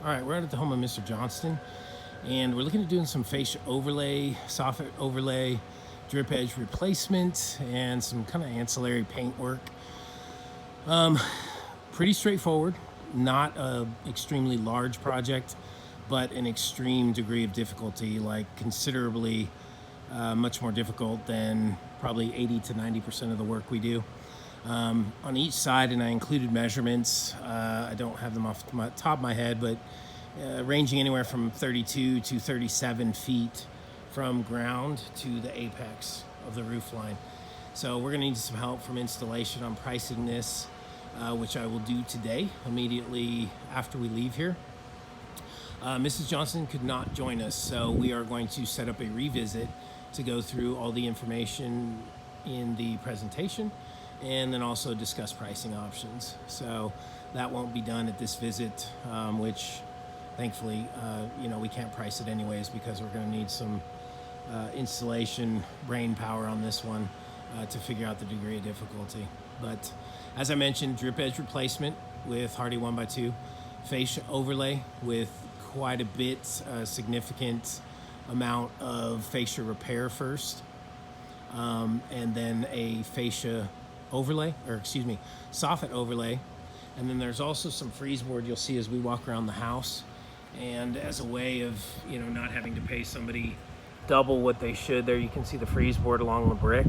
All right, we're out at the home of Mr. Johnston, and we're looking at doing some fascia overlay, soffit overlay, drip edge replacement, and some kind of ancillary paint work. Pretty straightforward, not a extremely large project, but an extreme degree of difficulty, like considerably much more difficult than probably 80 to 90% of the work we do. On each side, and I included measurements, I don't have them off the top of my head, but ranging anywhere from 32 to 37 feet from ground to the apex of the roof line. So we're going to need some help from installation on pricing this, which I will do today, immediately after we leave here. Mrs. Johnston could not join us, so we are going to set up a revisit to go through all the information in the presentation and then also discuss pricing options. So that won't be done at this visit, which thankfully, we can't price it anyways because we're going to need some installation brain power on this one to figure out the degree of difficulty. But as I mentioned, drip edge replacement with Hardie 1x2, fascia overlay with quite a bit, significant amount of fascia repair first, and then a fascia overlay, soffit overlay. And then there's also some freeze board you'll see as we walk around the house. And as a way of, not having to pay somebody double what they should, there you can see the freeze board along the brick.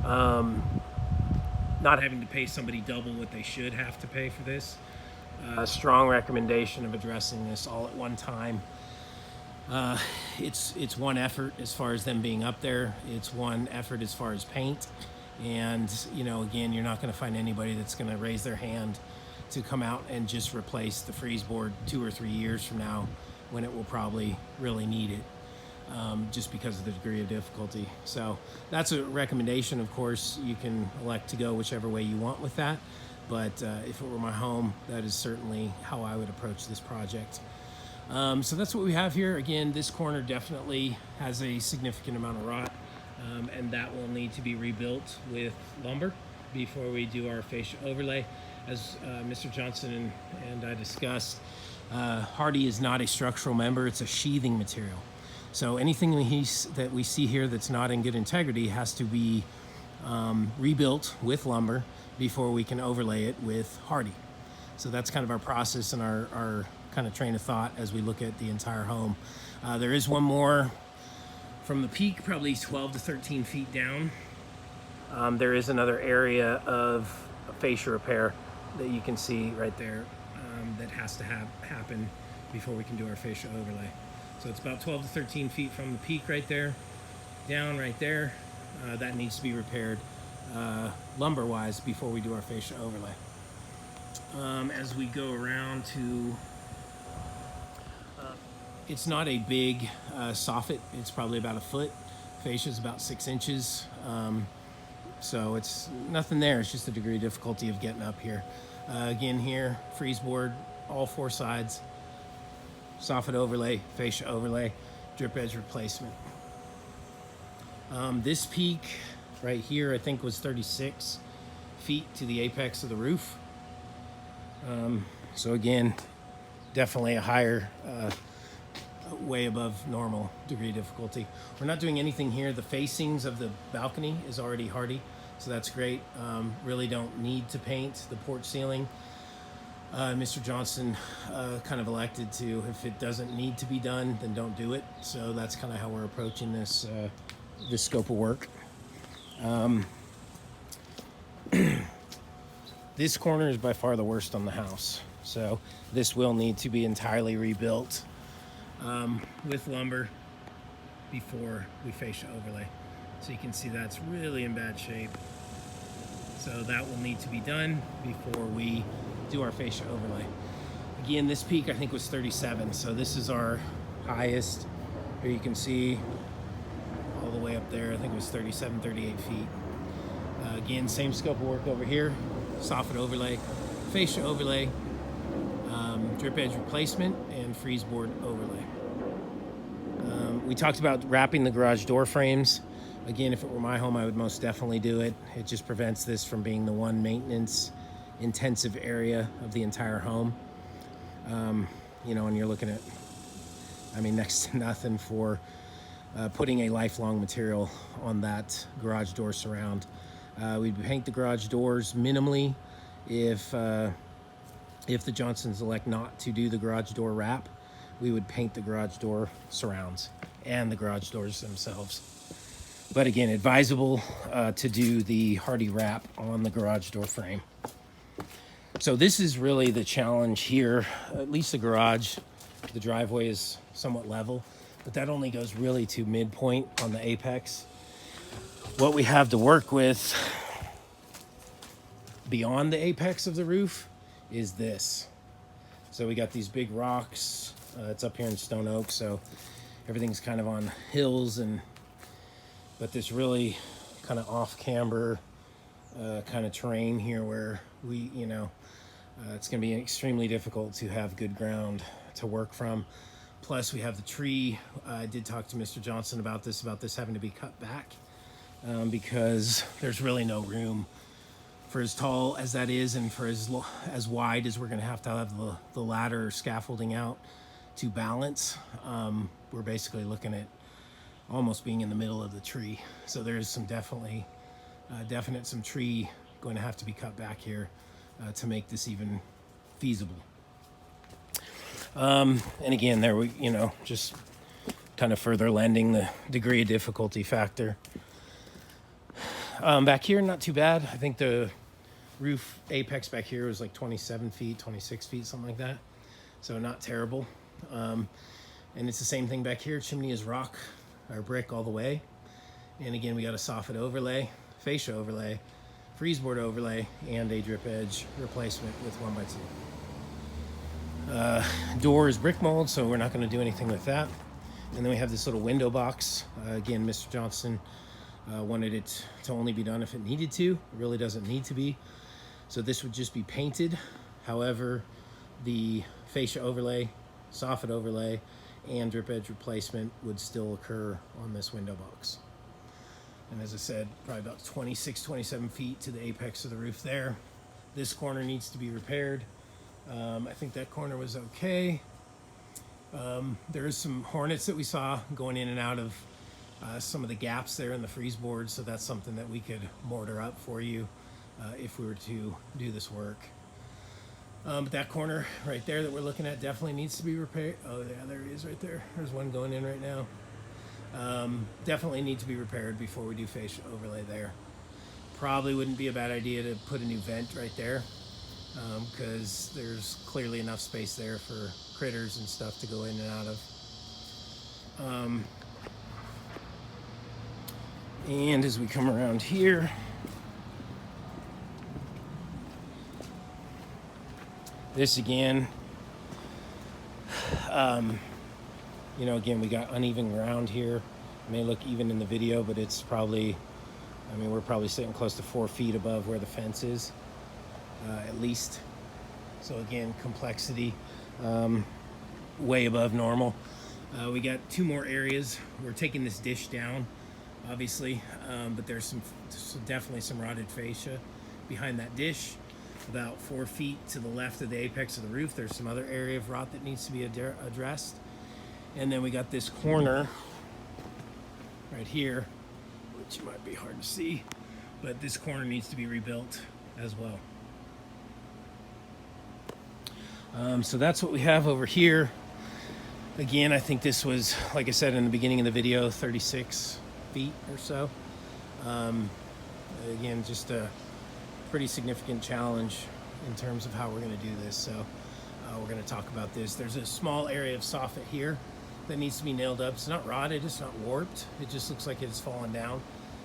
Not having to pay somebody double what they should have to pay for this. A strong recommendation of addressing this all at one time. It's one effort as far as them being up there. It's one effort as far as paint. And, again, you're not going to find anybody that's going to raise their hand to come out and just replace the freeze board 2 or 3 years from now when it will probably really need it, just because of the degree of difficulty. So that's a recommendation. Of course, you can elect to go whichever way you want with that. But if it were my home, that is certainly how I would approach this project. So that's what we have here. Again, this corner definitely has a significant amount of rot, and that will need to be rebuilt with lumber before we do our fascia overlay. As Mr. Johnston and I discussed, Hardie is not a structural member, it's a sheathing material. So anything that we see here that's not in good integrity has to be rebuilt with lumber before we can overlay it with Hardie. So that's kind of our process and our kind of train of thought as we look at the entire home. There is one more from the peak, probably 12 to 13 feet down. There is another area of fascia repair that you can see right there that has to happen before we can do our fascia overlay. So it's about 12 to 13 feet from the peak right there, down right there. That needs to be repaired lumber-wise before we do our fascia overlay. As we go around to, it's not a big soffit. It's probably about a foot. Fascia is about 6 inches. So it's nothing there. It's just the degree of difficulty of getting up here. Again here, freeze board, all 4 sides, soffit overlay, fascia overlay, drip edge replacement. This peak right here, I think, was 36 feet to the apex of the roof. So again, definitely a higher, way above normal degree of difficulty. We're not doing anything here. The facings of the balcony is already Hardie, so that's great. Really don't need to paint the porch ceiling. Mr. Johnston kind of elected to, if it doesn't need to be done, then don't do it. So that's kind of how we're approaching this scope of work. This corner is by far the worst on the house, so this will need to be entirely rebuilt with lumber before we fascia overlay. So you can see that's really in bad shape. So that will need to be done before we do our fascia overlay. Again, this peak I think was 37, so this is our highest. Here you can see all the way up there, I think it was 37, 38 feet. Again, same scope of work over here, soffit overlay, fascia overlay, drip edge replacement, and freeze board overlay. We talked about wrapping the garage door frames. Again, if it were my home, I would most definitely do it. It just prevents this from being the one maintenance intensive area of the entire home. and you're looking at, I mean, next to nothing for putting a lifelong material on that garage door surround. We'd paint the garage doors minimally if the Johnstons elect not to do the garage door wrap. We would paint the garage door surrounds and the garage doors themselves. But again, advisable to do the Hardie wrap on the garage door frame. So this is really the challenge here, at least the garage. The driveway is somewhat level, but that only goes really to midpoint on the apex. What we have to work with beyond the apex of the roof is this. So we got these big rocks. It's up here in Stone Oak, so everything's kind of on hills, but this really kind of off camber kind of terrain here where we, it's going to be extremely difficult to have good ground to work from. Plus we have the tree. I did talk to Mr. Johnston about this having to be cut back because there's really no room for as tall as that is and for as wide as we're going to have the ladder scaffolding out to balance. We're basically looking at almost being in the middle of the tree. So there's some definite some tree going to have to be cut back here to make this even feasible. And again, there we, just kind of further lending the degree of difficulty factor. Back here, not too bad. I think the roof apex back here was like 27 feet, 26 feet, something like that. So not terrible. And it's the same thing back here. Chimney is rock or brick all the way. And again, we got a soffit overlay, fascia overlay, freezeboard overlay, and a drip edge replacement with 1x2. Door is brick mold, so we're not going to do anything with that. And then we have this little window box. Again, Mr. Johnston wanted it to only be done if it needed to. It really doesn't need to be. So this would just be painted. However, the fascia overlay, soffit overlay, and drip edge replacement would still occur on this window box. And as I said, probably about 26, 27 feet to the apex of the roof there. This corner needs to be repaired. I think that corner was okay. There's some hornets that we saw going in and out of some of the gaps there in the freeze board, so that's something that we could mortar up for you if we were to do this work. But that corner right there that we're looking at definitely needs to be repaired. Oh yeah, there it is right there. There's one going in right now. Definitely need to be repaired before we do fascia overlay there. Probably wouldn't be a bad idea to put a new vent right there because there's clearly enough space there for critters and stuff to go in and out of. And as we come around here, this again, again, we got uneven ground here. It may look even in the video, but it's probably, we're probably sitting close to 4 feet above where the fence is, at least. So again, complexity, way above normal. We got 2 more areas. We're taking this dish down, obviously, but there's definitely some rotted fascia behind that dish. About 4 feet to the left of the apex of the roof, there's some other area of rot that needs to be addressed. And then we got this corner right here, which might be hard to see, but this corner needs to be rebuilt as well. So that's what we have over here. Again, I think this was, like I said in the beginning of the video, 36 feet or so. Again, just a pretty significant challenge in terms of how we're going to do this. So we're going to talk about this. There's a small area of soffit here that needs to be nailed up. It's not rotted, it's not warped. It just looks like it's fallen down.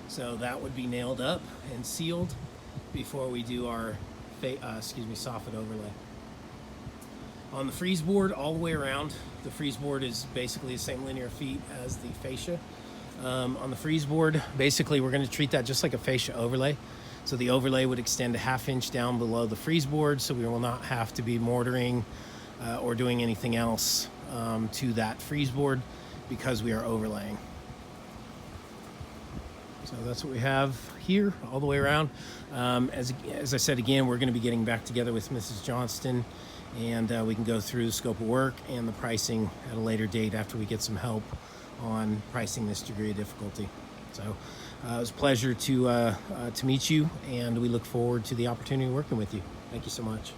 So that would be nailed up and sealed before we do our soffit overlay. On the freeze board, all the way around, the freeze board is basically the same linear feet as the fascia. On the freeze board, basically we're going to treat that just like a fascia overlay. So the overlay would extend a 1/2 inch down below the freeze board, so we will not have to be mortaring or doing anything else to that freeze board because we are overlaying. So that's what we have here all the way around. As I said, again, we're going to be getting back together with Mrs. Johnston and we can go through the scope of work and the pricing at a later date after we get some help on pricing this degree of difficulty. So it was a pleasure to meet you, and we look forward to the opportunity of working with you. Thank you so much.